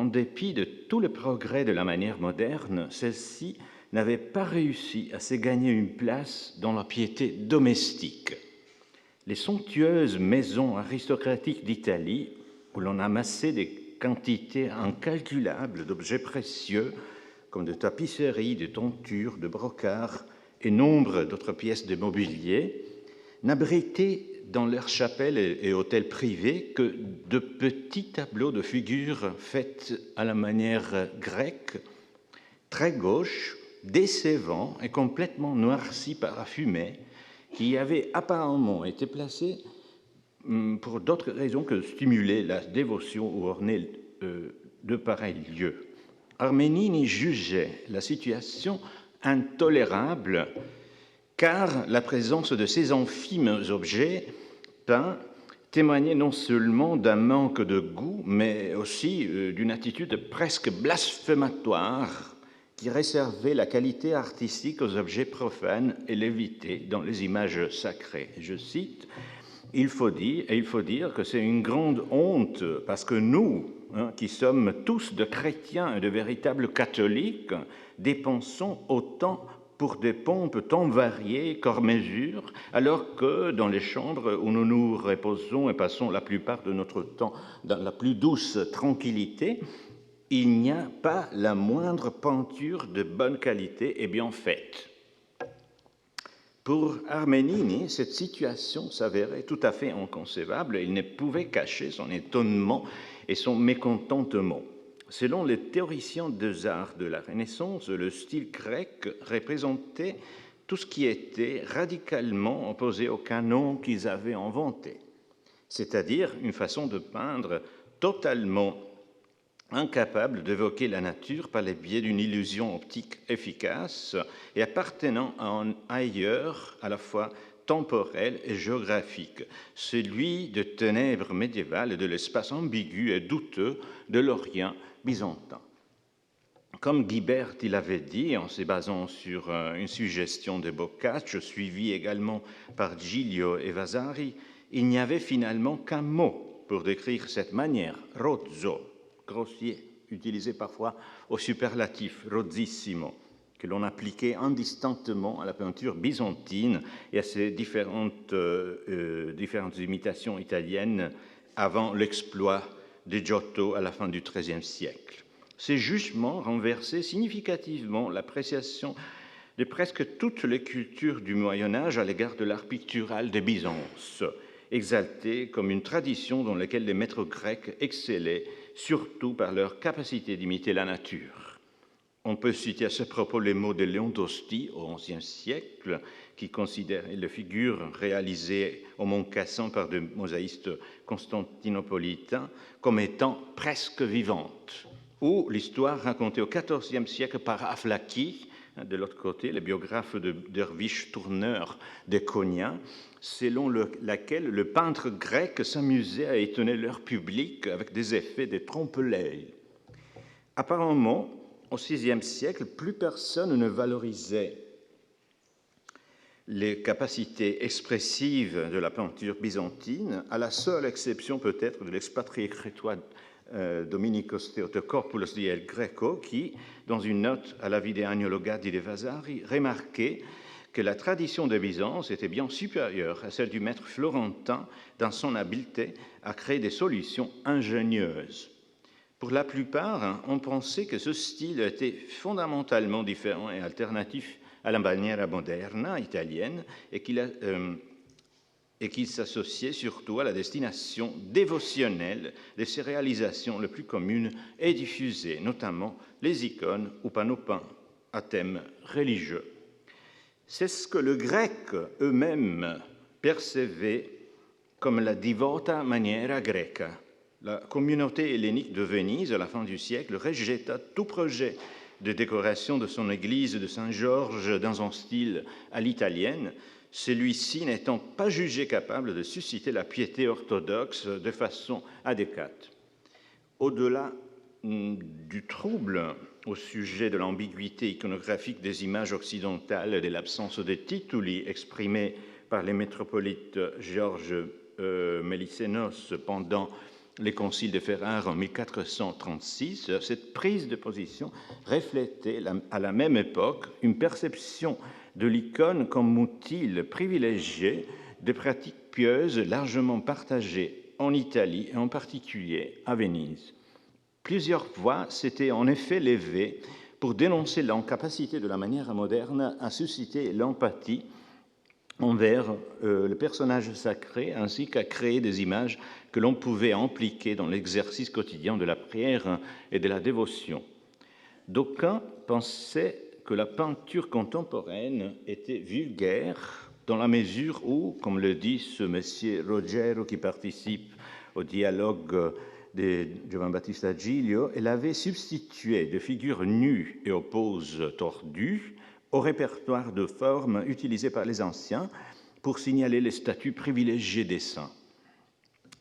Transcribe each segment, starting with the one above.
dépit de tout le progrès de la manière moderne, celle-ci n'avait pas réussi à se gagner une place dans la piété domestique. Les somptueuses maisons aristocratiques d'Italie, où l'on amassait des quantités incalculables d'objets précieux, comme de tapisseries, de tentures, de brocarts et nombre d'autres pièces de mobilier, n'abritaient dans leurs chapelles et hôtels privés que de petits tableaux de figures faites à la manière grecque, très gauches, décevants et complètement noircis par la fumée, qui avaient apparemment été placés pour d'autres raisons que de stimuler la dévotion ou orner de pareils lieux. Arménine jugeait la situation intolérable car la présence de ces amphimes objets peints témoignait non seulement d'un manque de goût, mais aussi d'une attitude presque blasphématoire qui réservait la qualité artistique aux objets profanes et l'évitait dans les images sacrées. Je cite, il faut dire que c'est une grande honte parce que nous, qui sommes tous de chrétiens et de véritables catholiques, dépensons autant pour des pompes tant variées qu'hors mesure, alors que dans les chambres où nous nous reposons et passons la plupart de notre temps dans la plus douce tranquillité, il n'y a pas la moindre peinture de bonne qualité et bien faite. Pour Arménine, cette situation s'avérait tout à fait inconcevable et il ne pouvait cacher son étonnement et son mécontentement. Selon les théoriciens des arts de la Renaissance, le style grec représentait tout ce qui était radicalement opposé au canon qu'ils avaient inventé, c'est-à-dire une façon de peindre totalement incapable d'évoquer la nature par les biais d'une illusion optique efficace et appartenant à un ailleurs à la fois temporel et géographique, celui de ténèbres médiévales et de l'espace ambigu et douteux de l'Orient byzantin. Comme Guibert il avait dit, en se basant sur une suggestion de Boccaccio, suivie également par Giglio et Vasari, il n'y avait finalement qu'un mot pour décrire cette manière, rozzo, grossier, utilisé parfois au superlatif, rozzissimo, que l'on appliquait indistinctement à la peinture byzantine et à ses différentes imitations italiennes avant l'exploit de Giotto à la fin du XIIIe siècle. Ces jugements renversaient significativement l'appréciation de presque toutes les cultures du Moyen-Âge à l'égard de l'art pictural de Byzance, exalté comme une tradition dans laquelle les maîtres grecs excellaient, surtout par leur capacité d'imiter la nature. On peut citer à ce propos les mots de Léon d'Ostie au XIe siècle, qui considérait les figures réalisées au Mont Cassan par des mosaïstes constantinopolitains comme étant presque vivantes, ou l'histoire racontée au XIVe siècle par Aflaki, de l'autre côté, le biographe de Derviche Tourneur de Konya, selon laquelle le peintre grec s'amusait à étonner leur public avec des effets de trompe-l'œil. Apparemment, au VIe siècle, plus personne ne valorisait les capacités expressives de la peinture byzantine, à la seule exception peut-être de l'expatrié crétois Dominikos Theotokopoulos di El Greco, qui, dans une note à la Vide Agnologadi de Vasari, remarquait que la tradition de Byzance était bien supérieure à celle du maître florentin dans son habileté à créer des solutions ingénieuses. Pour la plupart, on pensait que ce style était fondamentalement différent et alternatif à la maniera moderna italienne et qu'il s'associait surtout à la destination dévotionnelle de ses réalisations les plus communes et diffusées, notamment les icônes ou panneaux peints à thème religieux. C'est ce que le grec eux-mêmes percevaient comme la divota maniera greca. La communauté hellénique de Venise, à la fin du siècle, rejeta tout projet de décoration de son église de Saint-Georges dans un style à l'italienne, celui-ci n'étant pas jugé capable de susciter la piété orthodoxe de façon adéquate. Au-delà du trouble au sujet de l'ambiguïté iconographique des images occidentales et de l'absence de tituli exprimés par les métropolites Georges Mélissénos pendant les conciles de Ferrare en 1436, cette prise de position reflétait à la même époque une perception de l'icône comme outil privilégié de pratiques pieuses largement partagées en Italie et en particulier à Venise. Plusieurs voix s'étaient en effet levées pour dénoncer l'incapacité de la manière moderne à susciter l'empathie envers le personnage sacré, ainsi qu'à créer des images que l'on pouvait impliquer dans l'exercice quotidien de la prière et de la dévotion. D'aucuns pensaient que la peinture contemporaine était vulgaire dans la mesure où, comme le dit ce monsieur Rogero qui participe au dialogue de Giovan Battista Giglio, elle avait substitué des figures nues et aux poses tordues au répertoire de formes utilisé par les anciens pour signaler les statuts privilégiés des saints.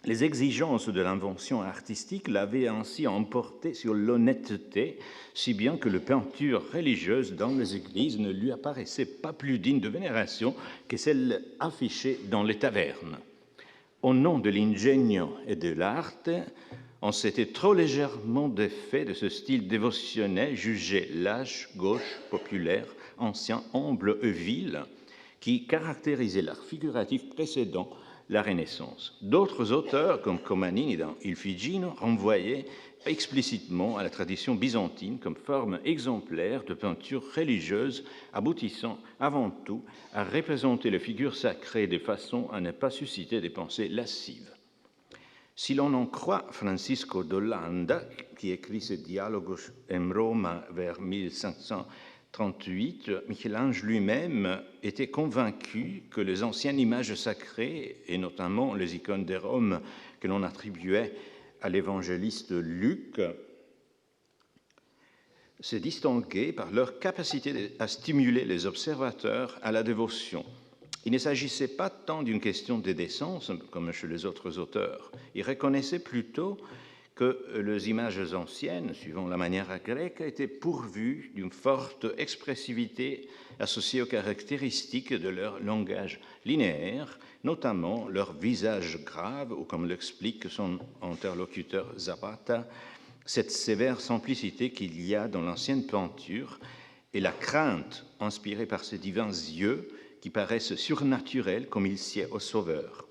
Les exigences de l'invention artistique l'avaient ainsi emporté sur l'honnêteté, si bien que les peintures religieuses dans les églises ne lui apparaissaient pas plus dignes de vénération que celles affichées dans les tavernes. Au nom de l'ingegno et de l'arte, on s'était trop légèrement défait de ce style dévotionnel jugé lâche, gauche, populaire, ancien, humble et vil, qui caractérisait l'art figuratif précédent la Renaissance. D'autres auteurs, comme Comanini dans Il Figino, renvoyaient explicitement à la tradition byzantine comme forme exemplaire de peinture religieuse, aboutissant avant tout à représenter les figures sacrées de façon à ne pas susciter des pensées lascives. Si l'on en croit Francisco d'Olanda, qui écrit ce Dialogos en Roma vers 1538, Michel-Ange lui-même était convaincu que les anciennes images sacrées, et notamment les icônes de Rome que l'on attribuait à l'évangéliste Luc, se distinguaient par leur capacité à stimuler les observateurs à la dévotion. Il ne s'agissait pas tant d'une question de décence, comme chez les autres auteurs. Il reconnaissait plutôt que les images anciennes, suivant la manière grecque, étaient pourvues d'une forte expressivité associée aux caractéristiques de leur langage linéaire, notamment leur visage grave, ou comme l'explique son interlocuteur Zapata, cette sévère simplicité qu'il y a dans l'ancienne peinture et la crainte inspirée par ces divins yeux qui paraissent surnaturels comme il sied au Sauveur.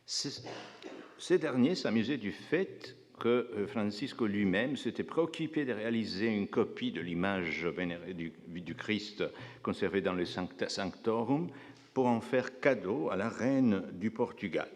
Ces derniers s'amusaient du fait que Francisco lui-même s'était préoccupé de réaliser une copie de l'image vénérée du Christ conservée dans le Sanctorum pour en faire cadeau à la reine du Portugal.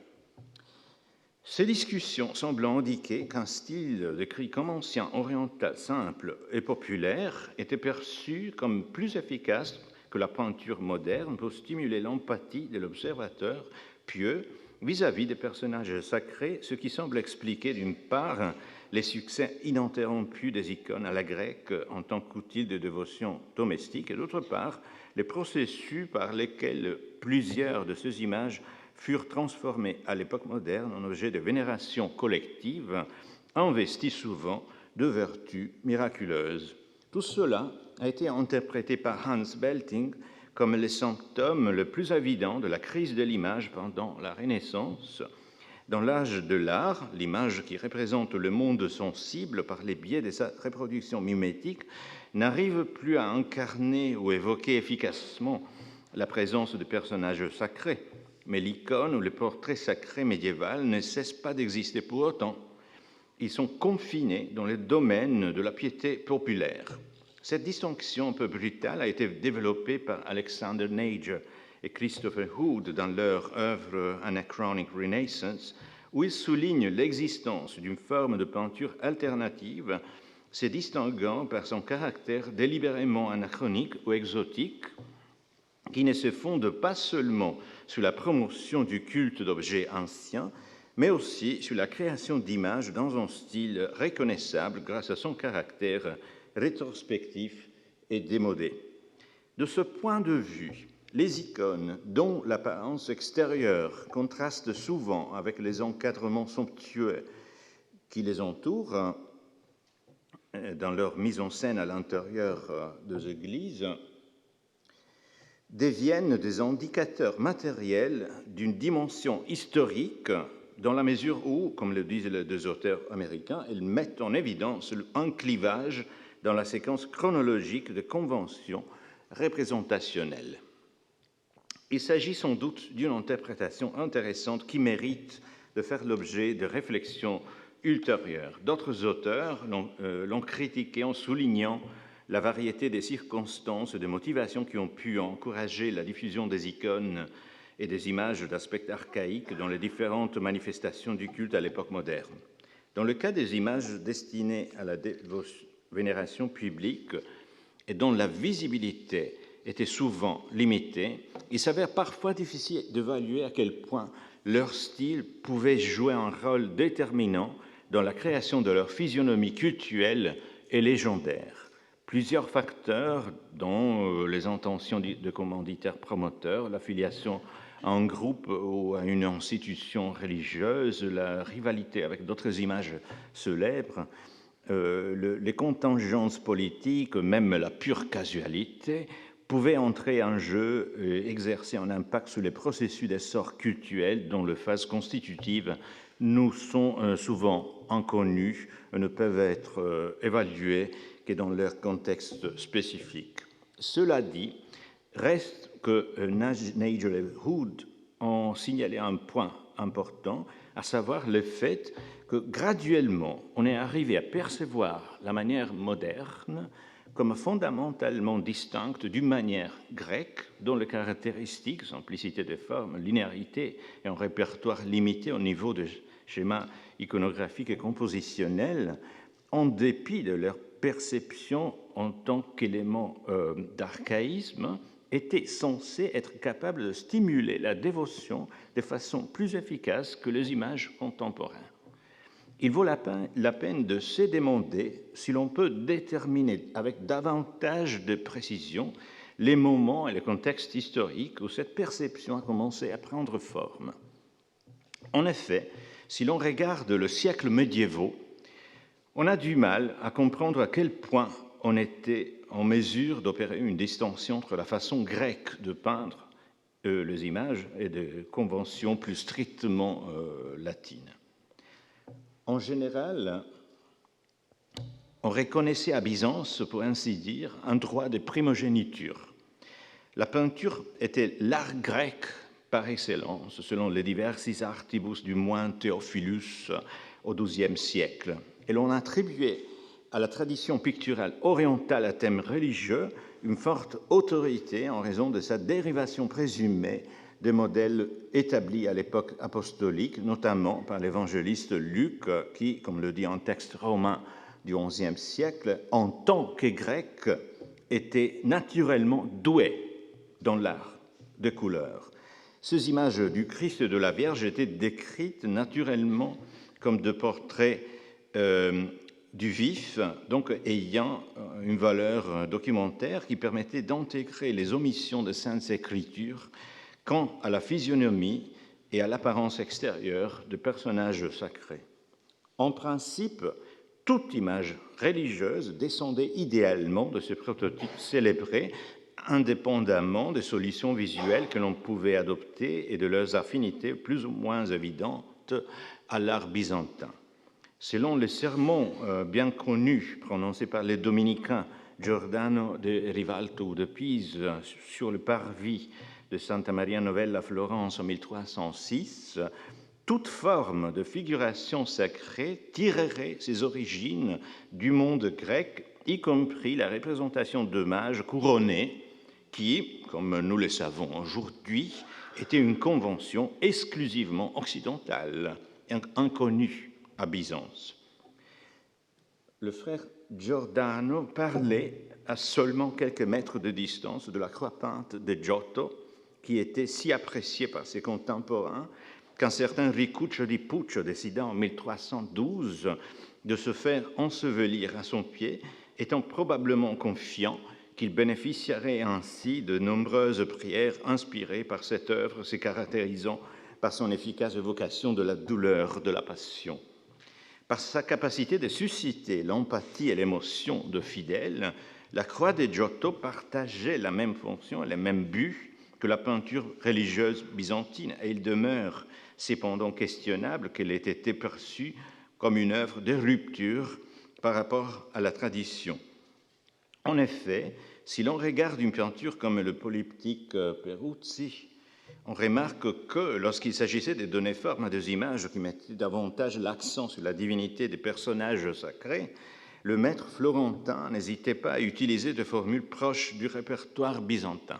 Ces discussions semblent indiquer qu'un style décrit comme ancien, oriental, simple et populaire était perçu comme plus efficace que la peinture moderne pour stimuler l'empathie de l'observateur pieux vis-à-vis des personnages sacrés, ce qui semble expliquer d'une part les succès ininterrompus des icônes à la grecque en tant qu'outil de dévotion domestique et d'autre part les processus par lesquels plusieurs de ces images furent transformées à l'époque moderne en objets de vénération collective, investis souvent de vertus miraculeuses. Tout cela a été interprété par Hans Belting comme le symptôme le plus évident de la crise de l'image pendant la Renaissance. Dans l'âge de l'art, l'image qui représente le monde sensible par les biais de sa reproduction mimétique n'arrive plus à incarner ou évoquer efficacement la présence de personnages sacrés, mais l'icône ou le portrait sacré médiéval ne cesse pas d'exister pour autant. Ils sont confinés dans le domaine de la piété populaire. Cette distinction un peu brutale a été développée par Alexander Nager et Christopher Hood dans leur œuvre Anachronic Renaissance, où ils soulignent l'existence d'une forme de peinture alternative, se distinguant par son caractère délibérément anachronique ou exotique, qui ne se fonde pas seulement sur la promotion du culte d'objets anciens, mais aussi sur la création d'images dans un style reconnaissable grâce à son caractère rétrospectif et démodé. De ce point de vue, les icônes, dont l'apparence extérieure contraste souvent avec les encadrements somptueux qui les entourent dans leur mise en scène à l'intérieur des églises, deviennent des indicateurs matériels d'une dimension historique dans la mesure où, comme le disent les deux auteurs américains, elles mettent en évidence un clivage dans la séquence chronologique de conventions représentationnelles. Il s'agit sans doute d'une interprétation intéressante qui mérite de faire l'objet de réflexions ultérieures. D'autres auteurs l'ont critiqué en soulignant la variété des circonstances et des motivations qui ont pu encourager la diffusion des icônes et des images d'aspect archaïque dans les différentes manifestations du culte à l'époque moderne. Dans le cas des images destinées à la vénération publique et dont la visibilité était souvent limitée, il s'avère parfois difficile d'évaluer à quel point leur style pouvait jouer un rôle déterminant dans la création de leur physionomie cultuelle et légendaire. Plusieurs facteurs, dont les intentions de commanditaires promoteurs, l'affiliation à un groupe ou à une institution religieuse, la rivalité avec d'autres images célèbres, les contingences politiques, même la pure casualité, pouvaient entrer en jeu et exercer un impact sur les processus d'essor cultuel dont les phases constitutives nous sont souvent inconnues et ne peuvent être évaluées que dans leur contexte spécifique. Cela dit, reste que Nigel et Hood ont signalé un point important, à savoir le fait que graduellement, on est arrivé à percevoir la manière moderne comme fondamentalement distincte d'une manière grecque, dont les caractéristiques, simplicité de forme, linéarité et un répertoire limité au niveau de schémas iconographiques et compositionnels, en dépit de leur perception en tant qu'élément d'archaïsme, étaient censés être capables de stimuler la dévotion de façon plus efficace que les images contemporaines. Il vaut la peine de se demander si l'on peut déterminer avec davantage de précision les moments et les contextes historiques où cette perception a commencé à prendre forme. En effet, si l'on regarde le siècle médiévaux, on a du mal à comprendre à quel point on était en mesure d'opérer une distinction entre la façon grecque de peindre les images et des conventions plus strictement latines. En général, on reconnaissait à Byzance, pour ainsi dire, un droit de primogéniture. La peinture était l'art grec par excellence, selon les diversis artibus du moine Théophilus au XIIe siècle. Et l'on attribuait à la tradition picturale orientale à thème religieux une forte autorité en raison de sa dérivation présumée des modèles établis à l'époque apostolique, notamment par l'évangéliste Luc, qui, comme le dit un texte romain du XIe siècle, en tant que grec, était naturellement doué dans l'art de couleur. Ces images du Christ et de la Vierge étaient décrites naturellement comme de portraits du vif, donc ayant une valeur documentaire qui permettait d'intégrer les omissions de saintes écritures quant à la physionomie et à l'apparence extérieure de personnages sacrés. En principe, toute image religieuse descendait idéalement de ce prototype célébré, indépendamment des solutions visuelles que l'on pouvait adopter et de leurs affinités plus ou moins évidentes à l'art byzantin. Selon les sermons bien connus prononcés par les dominicains Giordano de Rivalto ou de Pise sur le parvis de Santa Maria Novella à Florence en 1306, toute forme de figuration sacrée tirerait ses origines du monde grec, y compris la représentation de mages couronnés qui, comme nous le savons aujourd'hui, était une convention exclusivement occidentale, inconnue à Byzance. Le frère Giordano parlait à seulement quelques mètres de distance de la croix peinte de Giotto, qui était si appréciée par ses contemporains qu'un certain Ricuccio di Puccio décida en 1312 de se faire ensevelir à son pied, étant probablement confiant qu'il bénéficierait ainsi de nombreuses prières inspirées par cette œuvre, se caractérisant par son efficace évocation de la douleur de la passion. Par sa capacité de susciter l'empathie et l'émotion de fidèles, la croix de Giotto partageait la même fonction et le même but que la peinture religieuse byzantine, et il demeure cependant questionnable qu'elle ait été perçue comme une œuvre de rupture par rapport à la tradition. En effet, si l'on regarde une peinture comme le polyptyque Peruzzi, on remarque que lorsqu'il s'agissait de donner forme à des images qui mettaient davantage l'accent sur la divinité des personnages sacrés, le maître florentin n'hésitait pas à utiliser des formules proches du répertoire byzantin.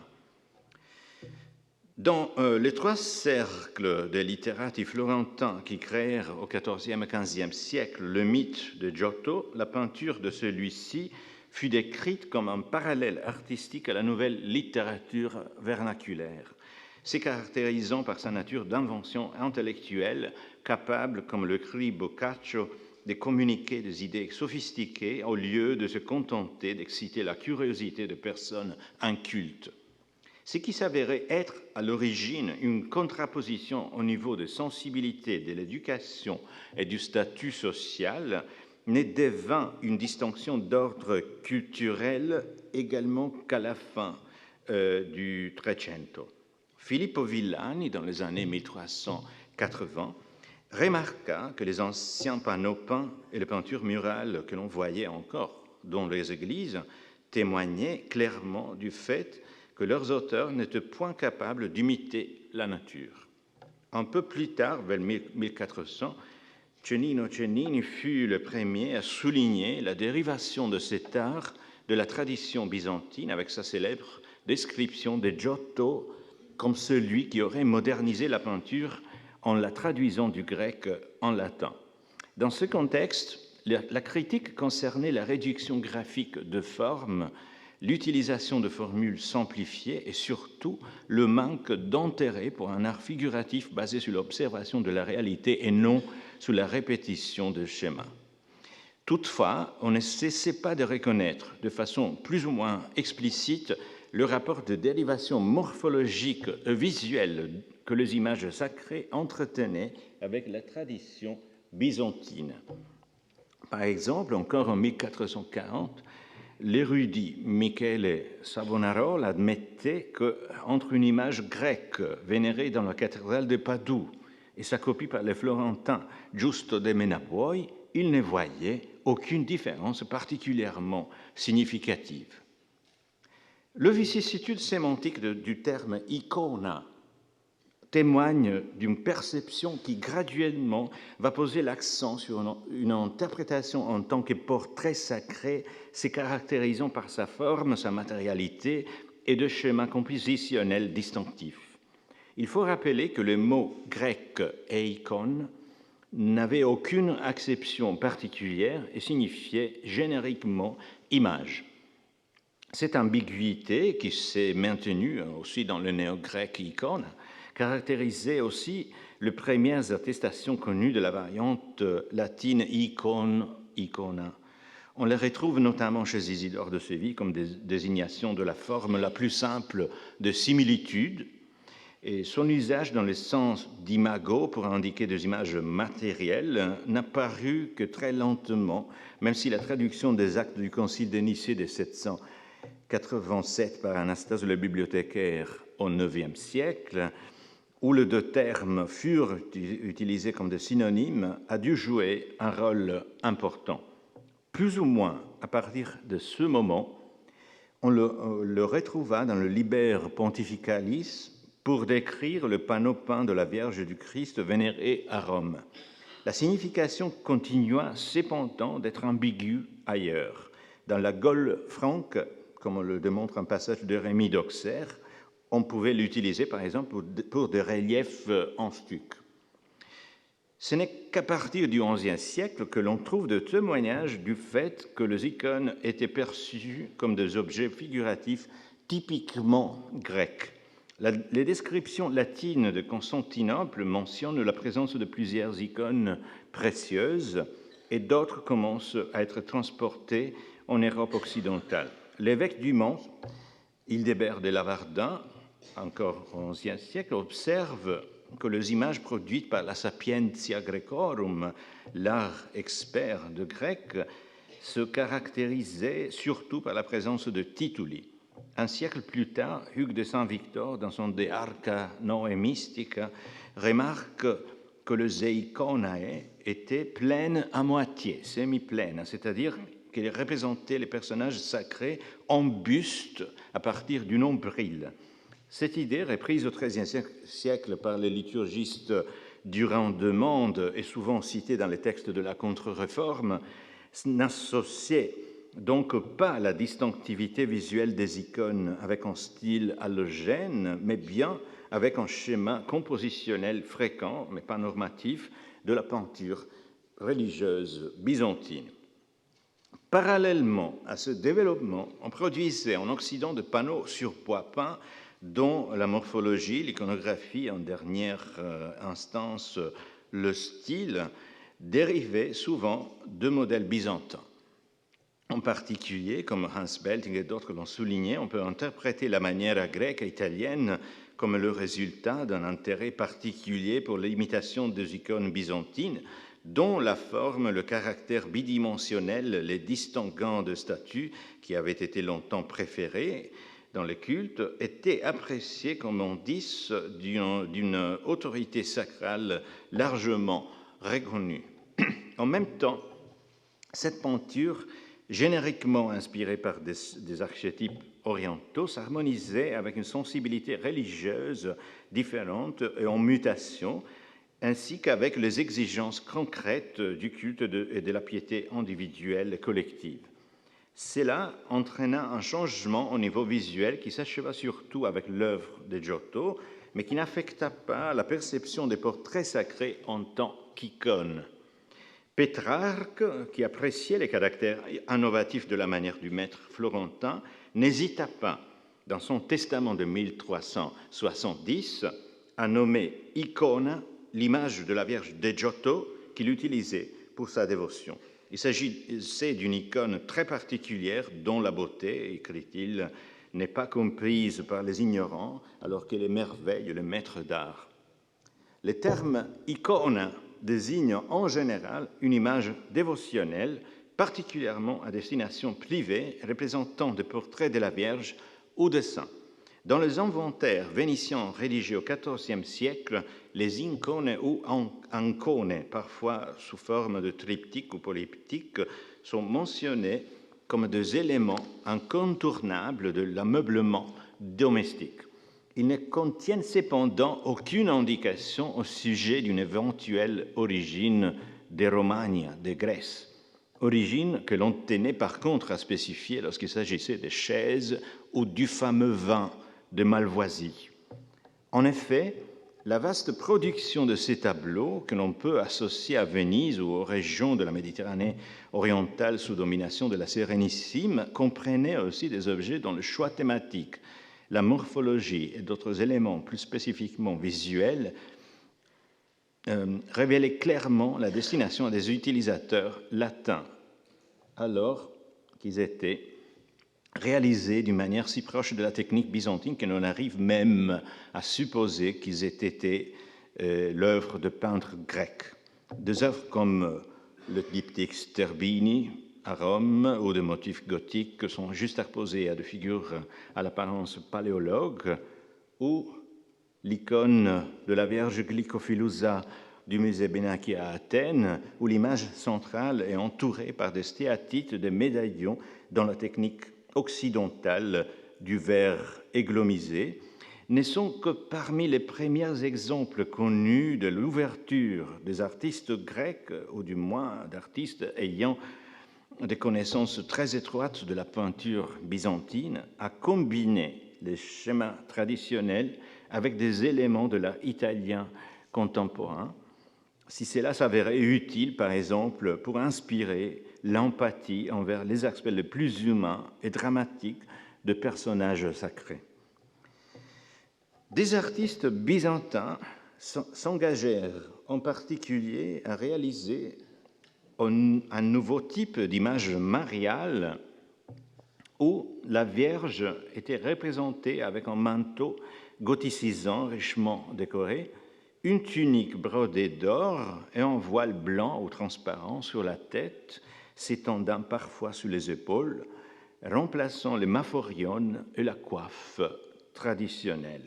Dans les trois cercles des littérates florentins qui créèrent au XIVe et XVe siècle le mythe de Giotto, la peinture de celui-ci fut décrite comme un parallèle artistique à la nouvelle littérature vernaculaire, se caractérisant par sa nature d'invention intellectuelle, capable, comme le crie Boccaccio, de communiquer des idées sophistiquées au lieu de se contenter d'exciter la curiosité de personnes incultes. Ce qui s'avérait être à l'origine une contraposition au niveau de sensibilité de l'éducation et du statut social ne devint une distinction d'ordre culturel également qu'à la fin du Trecento. Filippo Villani, dans les années 1380, remarqua que les anciens panneaux peints et les peintures murales que l'on voyait encore dans les églises témoignaient clairement du fait que leurs auteurs n'étaient point capables d'imiter la nature. Un peu plus tard, vers 1400, Cennino Cennini fut le premier à souligner la dérivation de cet art de la tradition byzantine avec sa célèbre description de Giotto comme celui qui aurait modernisé la peinture en la traduisant du grec en latin. Dans ce contexte, la critique concernait la réduction graphique de formes, l'utilisation de formules simplifiées et surtout le manque d'intérêt pour un art figuratif basé sur l'observation de la réalité et non sur la répétition de schémas. Toutefois, on ne cessait pas de reconnaître de façon plus ou moins explicite le rapport de dérivation morphologique et visuelle que les images sacrées entretenaient avec la tradition byzantine. Par exemple, encore en 1440, l'érudit Michele Savonarola admettait qu'entre une image grecque vénérée dans la cathédrale de Padoue et sa copie par les Florentins Giusto de Menapoi, il ne voyait aucune différence particulièrement significative. Le vicissitude sémantique du terme icona témoigne d'une perception qui graduellement va poser l'accent sur une interprétation en tant que portrait sacré, se caractérisant par sa forme, sa matérialité et de schémas compositionnels distinctifs. Il faut rappeler que le mot grec eikon n'avait aucune acception particulière et signifiait génériquement image. Cette ambiguïté, qui s'est maintenue aussi dans le néo-grec icône, caractérisait aussi les premières attestations connues de la variante latine icône, icona. On les retrouve notamment chez Isidore de Séville comme désignation de la forme la plus simple de similitude, et son usage dans le sens d'imago pour indiquer des images matérielles n'a paru que très lentement, même si la traduction des actes du Concile de Nicée de 787 par Anastase le bibliothécaire au IXe siècle, où les deux termes furent utilisés comme des synonymes, a dû jouer un rôle important. Plus ou moins à partir de ce moment, on le retrouva dans le Liber Pontificalis pour décrire le panneau peint de la Vierge du Christ vénérée à Rome. La signification continua cependant d'être ambiguë ailleurs. Dans la Gaule franque, comme le démontre un passage de Rémy d'Auxerre, on pouvait l'utiliser par exemple pour des reliefs en stuc. Ce n'est qu'à partir du XIe siècle que l'on trouve des témoignages du fait que les icônes étaient perçues comme des objets figuratifs typiquement grecs. Les descriptions latines de Constantinople mentionnent la présence de plusieurs icônes précieuses et d'autres commencent à être transportées en Europe occidentale. L'évêque du Mans, Hildebert de Lavardin, encore au XIe siècle, observe que les images produites par la Sapientia Graecorum, l'art expert de grec, se caractérisaient surtout par la présence de tituli. Un siècle plus tard, Hugues de Saint-Victor, dans son De Arca Noe Mystica, remarque que le Zeiconae était pleine à moitié, semi-pleine, c'est-à-dire qu'elle représentait les personnages sacrés en buste à partir du nombril. Cette idée, reprise au XIIIe siècle par les liturgistes Durand de Mende et souvent citée dans les textes de la Contre-Réforme, n'associait donc pas la distinctivité visuelle des icônes avec un style allogène, mais bien avec un schéma compositionnel fréquent, mais pas normatif, de la peinture religieuse byzantine. Parallèlement à ce développement, on produisait en Occident de panneaux sur bois peint dont la morphologie, l'iconographie, en dernière instance le style, dérivaient souvent de modèles byzantins. En particulier, comme Hans Belting et d'autres l'ont souligné, on peut interpréter la manière grecque et italienne comme le résultat d'un intérêt particulier pour l'imitation des icônes byzantines, dont la forme, le caractère bidimensionnel, les distinguants de statues qui avaient été longtemps préférés dans le culte, étaient appréciés comme indice d'une autorité sacrale largement reconnue. En même temps, cette peinture, génériquement inspirée par des archétypes orientaux, s'harmonisait avec une sensibilité religieuse différente et en mutation, ainsi qu'avec les exigences concrètes du culte et de la piété individuelle et collective. Cela entraîna un changement au niveau visuel qui s'acheva surtout avec l'œuvre de Giotto, mais qui n'affecta pas la perception des portraits sacrés en tant qu'icônes. Pétrarque, qui appréciait les caractères innovatifs de la manière du maître florentin, n'hésita pas, dans son testament de 1370, à nommer icône l'image de la Vierge de Giotto qu'il utilisait pour sa dévotion. Il s'agissait d'une icône très particulière dont la beauté, écrit-il, n'est pas comprise par les ignorants alors qu'elle émerveille le maître d'art. Le terme icône désigne en général une image dévotionnelle, particulièrement à destination privée, représentant des portraits de la Vierge ou de saints. Dans les inventaires vénitiens religieux au XIVe siècle, les icônes ou ancone, parfois sous forme de triptyque ou polyptyque, sont mentionnés comme des éléments incontournables de l'ameublement domestique. Ils ne contiennent cependant aucune indication au sujet d'une éventuelle origine des Romagna, de Grèce, origine que l'on tenait par contre à spécifier lorsqu'il s'agissait des chaises ou du fameux vin de Malvoisie. En effet, la vaste production de ces tableaux, que l'on peut associer à Venise ou aux régions de la Méditerranée orientale sous domination de la Sérénissime, comprenait aussi des objets dont le choix thématique, la morphologie et d'autres éléments plus spécifiquement visuels révélaient clairement la destination des utilisateurs latins, alors qu'ils étaient réalisés d'une manière si proche de la technique byzantine que l'on arrive même à supposer qu'ils aient été l'œuvre de peintres grecs. Des œuvres comme le diptyque Sterbini à Rome ou des motifs gothiques sont juxtaposés à des figures à l'apparence paléologue, ou l'icône de la Vierge Glycophilousa du musée Benaki à Athènes, où l'image centrale est entourée par des stéatites de médaillons dans la technique occidentale du verre églomisé, ne sont que parmi les premiers exemples connus de l'ouverture des artistes grecs, ou du moins d'artistes ayant des connaissances très étroites de la peinture byzantine, à combiner les schémas traditionnels avec des éléments de l'art italien contemporain, si cela s'avérait utile, par exemple, pour inspirer l'empathie envers les aspects les plus humains et dramatiques de personnages sacrés. Des artistes byzantins s'engagèrent en particulier à réaliser un nouveau type d'image mariale où la Vierge était représentée avec un manteau gothicisant richement décoré, une tunique brodée d'or et un voile blanc ou transparent sur la tête, s'étendant parfois sur les épaules, remplaçant les maphoriones et la coiffe traditionnelle.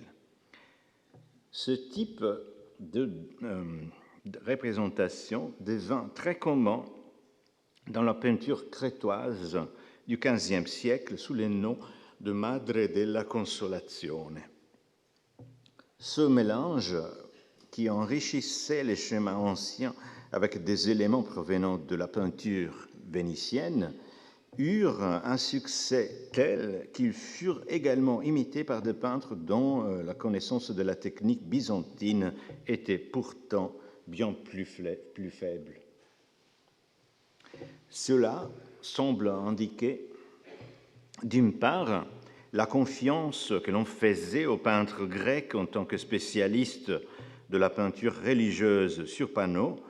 Ce type de représentation devint très commun dans la peinture crétoise du XVe siècle sous le nom de Madre della Consolazione. Ce mélange, qui enrichissait les schémas anciens avec des éléments provenant de la peinture vénitienne, eurent un succès tel qu'ils furent également imités par des peintres dont la connaissance de la technique byzantine était pourtant bien plus faible. Cela semble indiquer, d'une part, la confiance que l'on faisait aux peintres grecs en tant que spécialistes de la peinture religieuse sur panneau,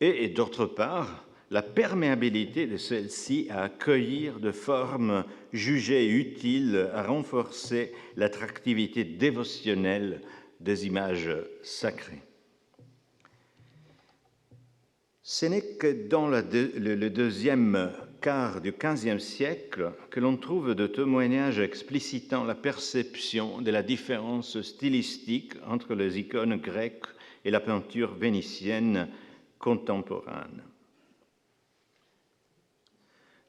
et d'autre part, la perméabilité de celle-ci à accueillir de formes jugées utiles à renforcer l'attractivité dévotionnelle des images sacrées. Ce n'est que dans le deuxième quart du XVe siècle que l'on trouve de témoignages explicitant la perception de la différence stylistique entre les icônes grecques et la peinture vénitienne contemporaine.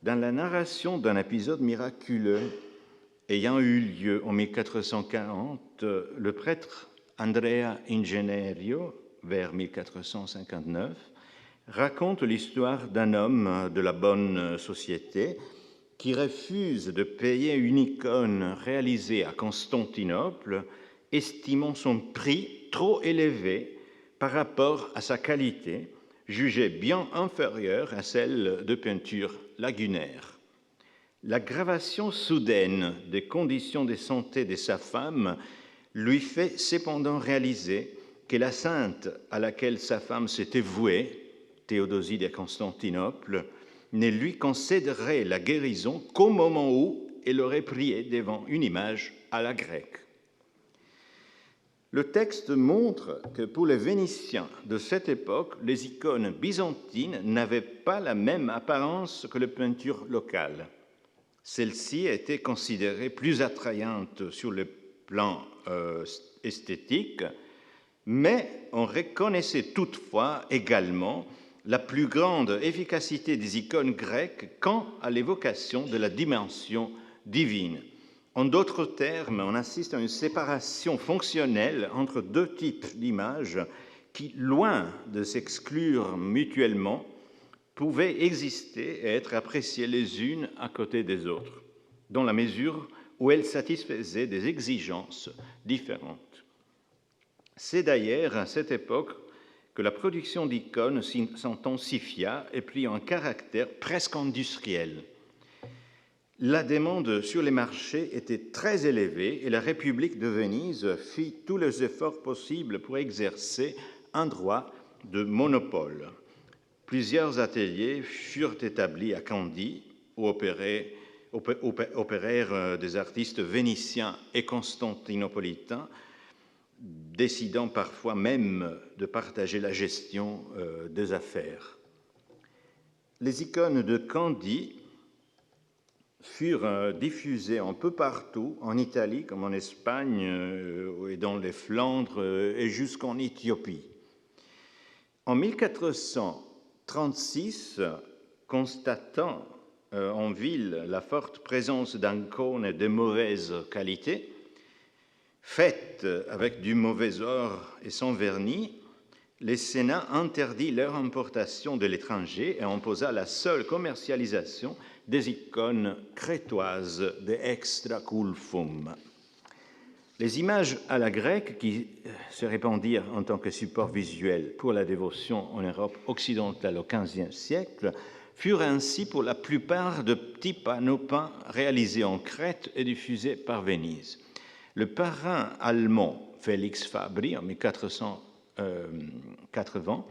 Dans la narration d'un épisode miraculeux ayant eu lieu en 1440, le prêtre Andrea Ingenierio, vers 1459, raconte l'histoire d'un homme de la bonne société qui refuse de payer une icône réalisée à Constantinople, estimant son prix trop élevé par rapport à sa qualité, jugée bien inférieure à celle de peinture lagunaire. L'aggravation soudaine des conditions de santé de sa femme lui fait cependant réaliser que la sainte à laquelle sa femme s'était vouée, Théodosie de Constantinople, ne lui concéderait la guérison qu'au moment où elle aurait prié devant une image à la grecque. Le texte montre que pour les Vénitiens de cette époque, les icônes byzantines n'avaient pas la même apparence que les peintures locales. Celles-ci étaient considérées plus attrayantes sur le plan esthétique, mais on reconnaissait toutefois également la plus grande efficacité des icônes grecques quant à l'évocation de la dimension divine. En d'autres termes, on assiste à une séparation fonctionnelle entre deux types d'images qui, loin de s'exclure mutuellement, pouvaient exister et être appréciées les unes à côté des autres, dans la mesure où elles satisfaisaient des exigences différentes. C'est d'ailleurs à cette époque que la production d'icônes s'intensifia et prit un caractère presque industriel. La demande sur les marchés était très élevée et la République de Venise fit tous les efforts possibles pour exercer un droit de monopole. Plusieurs ateliers furent établis à Candie, où opérèrent des artistes vénitiens et constantinopolitains, décidant parfois même de partager la gestion des affaires. Les icônes de Candie furent diffusées un peu partout, en Italie comme en Espagne et dans les Flandres et jusqu'en Éthiopie. En 1436, constatant en ville la forte présence d'icônes de mauvaise qualité, faites avec du mauvais or et sans vernis, le Sénat interdit leur importation de l'étranger et imposa la seule commercialisation des icônes crétoises de extra culfum. Les images à la grecque, qui se répandirent en tant que support visuel pour la dévotion en Europe occidentale au XVe siècle, furent ainsi pour la plupart de petits panneaux peints réalisés en Crète et diffusés par Venise. Le parrain allemand Félix Fabry, en 1480,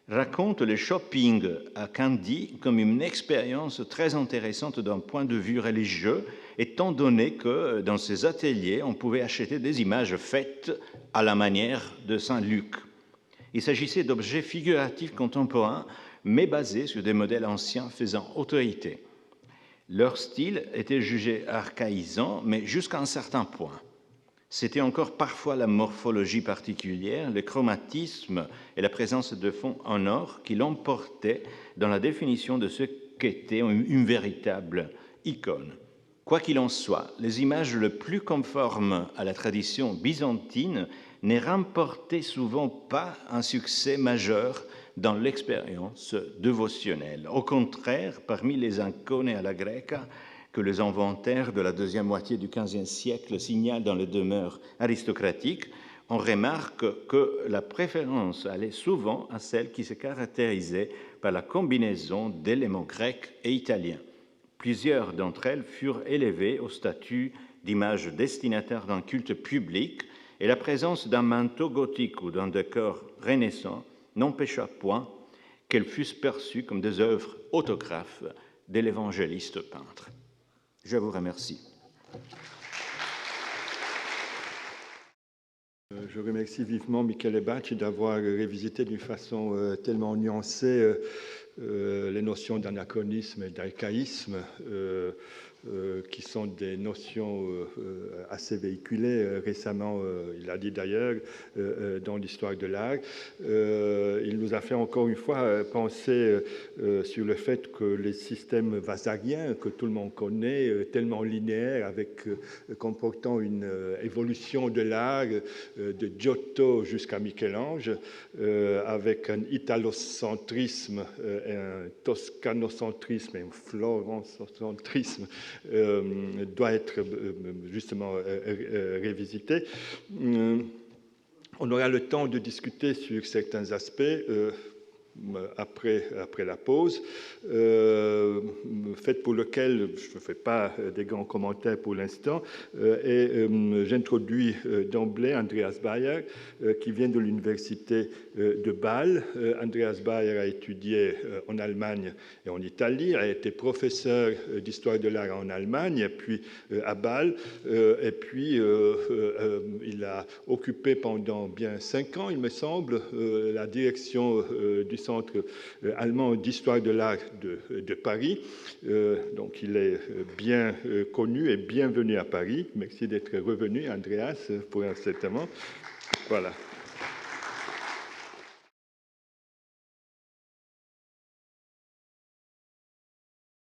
raconte le shopping à Candie comme une expérience très intéressante d'un point de vue religieux, étant donné que dans ces ateliers, on pouvait acheter des images faites à la manière de Saint Luc. Il s'agissait d'objets figuratifs contemporains, mais basés sur des modèles anciens faisant autorité. Leur style était jugé archaïsant, mais jusqu'à un certain point. C'était encore parfois la morphologie particulière, le chromatisme et la présence de fonds en or qui l'emportaient dans la définition de ce qu'était une véritable icône. Quoi qu'il en soit, les images les plus conformes à la tradition byzantine ne remportaient souvent pas un succès majeur dans l'expérience dévotionnelle. Au contraire, parmi les incones à la grecque, que les inventaires de la deuxième moitié du XVe siècle signalent dans les demeures aristocratiques, on remarque que la préférence allait souvent à celle qui se caractérisait par la combinaison d'éléments grecs et italiens. Plusieurs d'entre elles furent élevées au statut d'image destinataire d'un culte public, et la présence d'un manteau gothique ou d'un décor renaissant n'empêcha point qu'elles fussent perçues comme des œuvres autographes de l'évangéliste peintre. Je vous remercie. Je remercie vivement Michele Bacci d'avoir revisité d'une façon tellement nuancée les notions d'anachronisme et d'archaïsme, qui sont des notions assez véhiculées récemment, il a dit d'ailleurs, dans l'histoire de l'art. Il nous a fait encore une fois penser sur le fait que les systèmes vasariens, que tout le monde connaît, tellement linéaires, comportant une évolution de l'art, de Giotto jusqu'à Michel-Ange, avec un italocentrisme, un toscanocentrisme et un florentocentrisme, doit être justement révisité. On aura le temps de discuter sur certains aspects après la pause, fait pour lequel je ne fais pas des grands commentaires pour l'instant, et j'introduis d'emblée Andreas Bayer, qui vient de l'université de Bâle. Andreas Bayer a étudié en Allemagne et en Italie, a été professeur d'histoire de l'art en Allemagne, puis à Bâle, et puis il a occupé pendant bien 5 ans, il me semble, la direction du Centre allemand d'histoire de l'art de Paris. Donc il est bien connu et bienvenu à Paris. Merci d'être revenu, Andreas, pour un certain moment. Voilà.